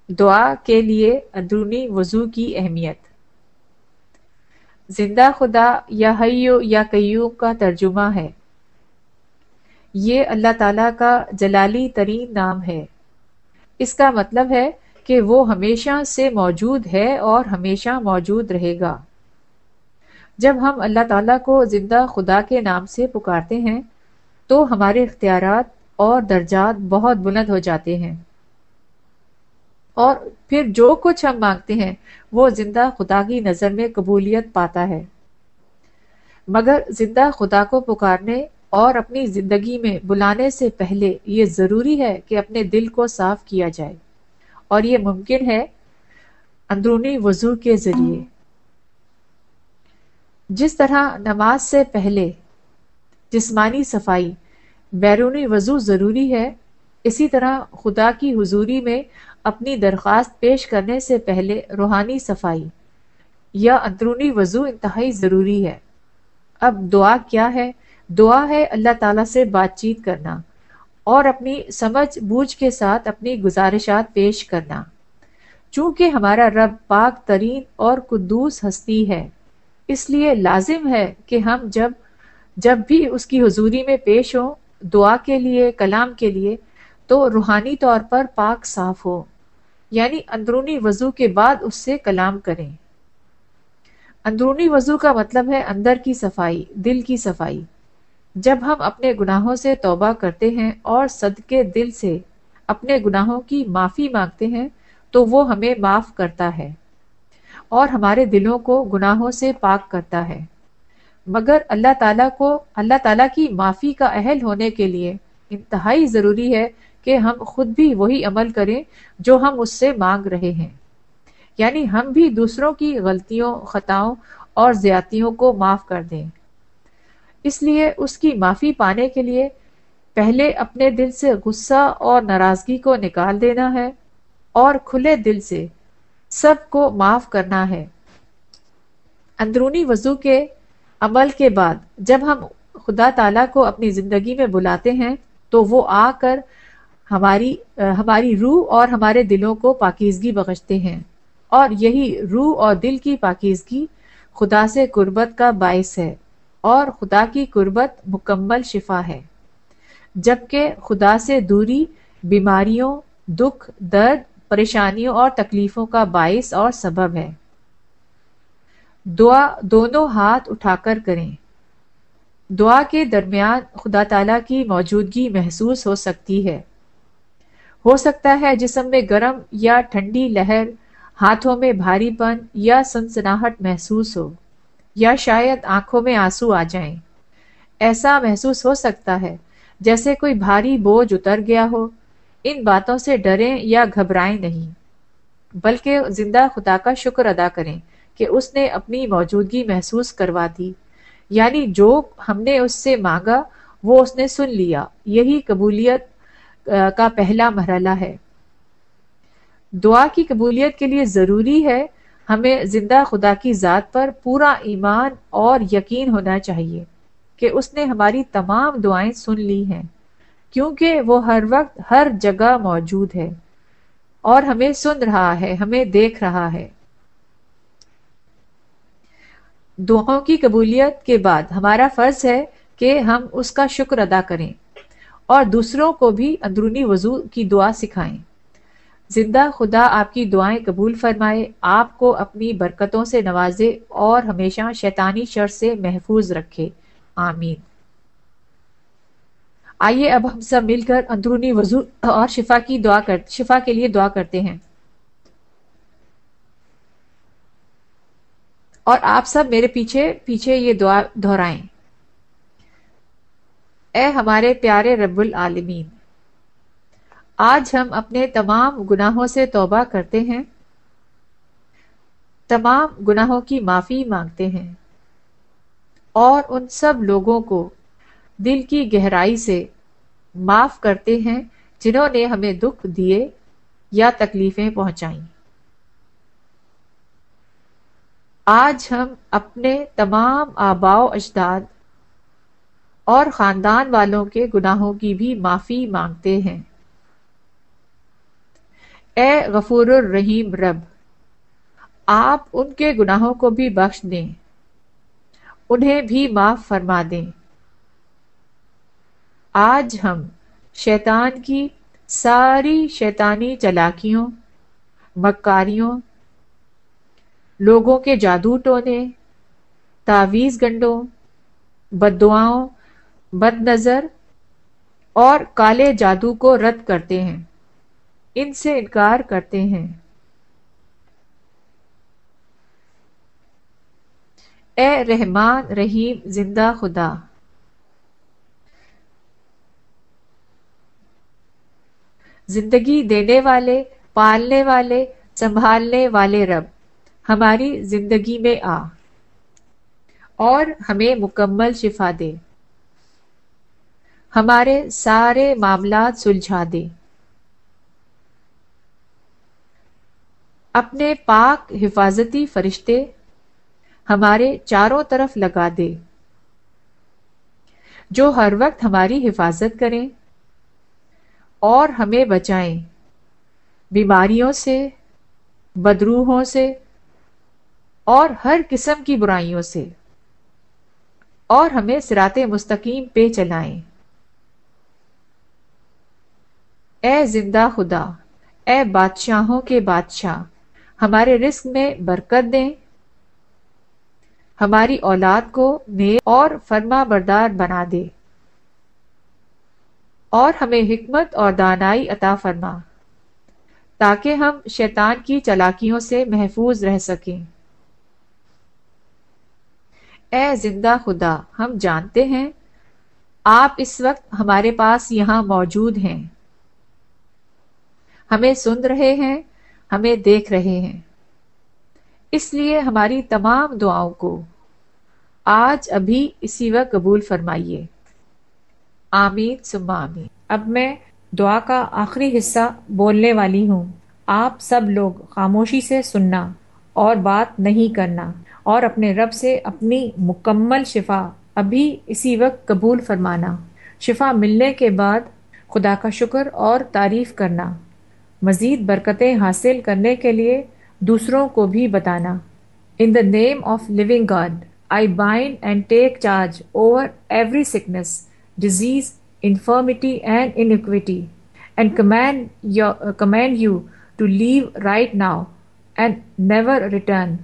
دعا کے لیے اندرونی وضو کی اہمیت۔ زندہ خدا یا حیو یا قیوم کا ترجمہ ہے۔ یہ اللہ تعالیٰ کا جلالی ترین نام ہے۔ اس کا مطلب ہے کہ وہ ہمیشہ سے موجود ہے اور ہمیشہ موجود رہے گا۔ جب ہم اللہ تعالیٰ کو زندہ خدا کے نام سے پکارتے ہیں تو ہمارے اختیارات اور درجات بہت بلند ہو جاتے ہیں، اور پھر جو کچھ ہم مانگتے ہیں وہ زندہ خدا کی نظر میں قبولیت پاتا ہے۔ مگر زندہ خدا کو پکارنے اور اپنی زندگی میں بلانے سے پہلے یہ ضروری ہے کہ اپنے دل کو صاف کیا جائے، اور یہ ممکن ہے اندرونی وضو کے ذریعے۔ جس طرح نماز سے پہلے جسمانی صفائی بیرونی وضو ضروری ہے، اسی طرح خدا کی حضوری میں اپنی درخواست پیش کرنے سے پہلے روحانی صفائی یا اندرونی وضو انتہائی ضروری ہے۔ اب دعا کیا ہے؟ دعا ہے اللہ تعالیٰ سے بات چیت کرنا اور اپنی سمجھ بوجھ کے ساتھ اپنی گزارشات پیش کرنا۔ چونکہ ہمارا رب پاک ترین اور قدوس ہستی ہے، اس لیے لازم ہے کہ ہم جب بھی اس کی حضوری میں پیش ہوں دعا کے لیے، کلام کے لیے، تو روحانی طور پر پاک صاف ہو، یعنی اندرونی وضو کے بعد اس سے کلام کریں۔ اندرونی وضو کا مطلب ہے اندر کی صفائی، دل کی صفائی۔ جب ہم اپنے گناہوں سے توبہ کرتے ہیں اور صدقے دل سے اپنے گناہوں کی معافی مانگتے ہیں تو وہ ہمیں معاف کرتا ہے اور ہمارے دلوں کو گناہوں سے پاک کرتا ہے۔ مگر اللہ تعالیٰ کی معافی کا اہل ہونے کے لیے انتہائی ضروری ہے کہ ہم خود بھی وہی عمل کریں جو ہم اس سے مانگ رہے ہیں، یعنی ہم بھی دوسروں کی غلطیوں، خطاؤں اور زیادتیوں کو معاف کر دیں۔ اس لیے اس کی معافی پانے کے لیے پہلے اپنے دل سے غصہ اور ناراضگی کو نکال دینا ہے اور کھلے دل سے سب کو معاف کرنا ہے۔ اندرونی وضو کے عمل کے بعد جب ہم خدا تعالیٰ کو اپنی زندگی میں بلاتے ہیں تو وہ آ کر ہماری روح اور ہمارے دلوں کو پاکیزگی بخشتے ہیں، اور یہی روح اور دل کی پاکیزگی خدا سے قربت کا باعث ہے، اور خدا کی قربت مکمل شفا ہے، جبکہ خدا سے دوری بیماریوں، دکھ، درد، پریشانیوں اور تکلیفوں کا باعث اور سبب ہے۔ دعا دونوں ہاتھ اٹھا کر کریں۔ دعا کے درمیان خدا تعالیٰ کی موجودگی محسوس ہو سکتی ہے۔ ہو سکتا ہے جسم میں گرم یا ٹھنڈی لہر، ہاتھوں میں بھاری پن یا سنسناہٹ محسوس ہو، یا شاید آنکھوں میں آنسو آ جائیں۔ ایسا محسوس ہو سکتا ہے جیسے کوئی بھاری بوجھ اتر گیا ہو۔ ان باتوں سے ڈریں یا گھبرائیں نہیں، بلکہ زندہ خدا کا شکر ادا کریں کہ اس نے اپنی موجودگی محسوس کروا دی، یعنی جو ہم نے اس سے مانگا وہ اس نے سن لیا۔ یہی قبولیت کا پہلا مرحلہ ہے۔ دعا کی قبولیت کے لیے ضروری ہے ہمیں زندہ خدا کی ذات پر پورا ایمان اور یقین ہونا چاہیے کہ اس نے ہماری تمام دعائیں سن لی ہیں، کیونکہ وہ ہر وقت ہر جگہ موجود ہے اور ہمیں سن رہا ہے، ہمیں دیکھ رہا ہے۔ دعاؤں کی قبولیت کے بعد ہمارا فرض ہے کہ ہم اس کا شکر ادا کریں اور دوسروں کو بھی اندرونی وضو کی دعا سکھائیں۔ زندہ خدا آپ کی دعائیں قبول فرمائے، آپ کو اپنی برکتوں سے نوازے اور ہمیشہ شیطانی شر سے محفوظ رکھے، آمین۔ آئیے اب ہم سب مل کر اندرونی وضو اور شفا کے لیے دعا کرتے ہیں، اور آپ سب میرے پیچھے یہ دعا دہرائیں۔ اے ہمارے پیارے رب العالمین، آج ہم اپنے تمام گناہوں سے توبہ کرتے ہیں، تمام گناہوں کی معافی مانگتے ہیں، اور ان سب لوگوں کو دل کی گہرائی سے معاف کرتے ہیں جنہوں نے ہمیں دکھ دیے یا تکلیفیں پہنچائیں۔ آج ہم اپنے تمام آباء و اجداد اور خاندان والوں کے گناہوں کی بھی معافی مانگتے ہیں۔ اے غفور الرحیم رب، آپ ان کے گناہوں کو بھی بخش دیں، انہیں بھی معاف فرما دیں۔ آج ہم شیطان کی ساری شیطانی چالاکیوں، مکاریوں، لوگوں کے جادو ٹونے، تعویذ گنڈوں، بددعاؤں، بد نظر اور کالے جادو کو رد کرتے ہیں، ان سے انکار کرتے ہیں۔ اے رحمان رحیم زندہ خدا، زندگی دینے والے، پالنے والے، سنبھالنے والے رب، ہماری زندگی میں آ اور ہمیں مکمل شفا دے، ہمارے سارے معاملات سلجھا دے، اپنے پاک حفاظتی فرشتے ہمارے چاروں طرف لگا دے، جو ہر وقت ہماری حفاظت کریں اور ہمیں بچائیں بیماریوں سے، بدروحوں سے اور ہر قسم کی برائیوں سے، اور ہمیں صراط مستقیم پہ چلائیں۔ اے زندہ خدا، اے بادشاہوں کے بادشاہ، ہمارے رزق میں برکت دیں، ہماری اولاد کو نیک اور فرما بردار بنا دے، اور ہمیں حکمت اور دانائی عطا فرما، تاکہ ہم شیطان کی چالاکیوں سے محفوظ رہ سکیں۔ اے زندہ خدا، ہم جانتے ہیں آپ اس وقت ہمارے پاس یہاں موجود ہیں، ہمیں سن رہے ہیں، ہمیں دیکھ رہے ہیں، اس لیے ہماری تمام دعاؤں کو آج ابھی اسی وقت قبول فرمائیے۔ آمین ثم آمین۔ اب میں دعا کا آخری حصہ بولنے والی ہوں۔ آپ سب لوگ خاموشی سے سننا اور بات نہیں کرنا، اور اپنے رب سے اپنی مکمل شفا ابھی اسی وقت قبول فرمانا۔ شفا ملنے کے بعد خدا کا شکر اور تعریف کرنا، مزید برکتیں حاصل کرنے کے لیے دوسروں کو بھی بتانا۔ In the name of living God, I bind and take charge over every sickness, disease, infirmity and iniquity, and command you to leave right now and never return.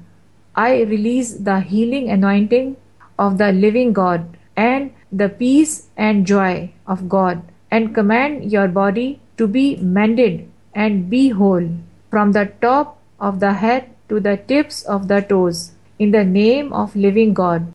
I release the healing anointing of the living God and the peace and joy of God, and command your body to be mended and be whole from the top of the head to the tips of the toes, in the name of living God.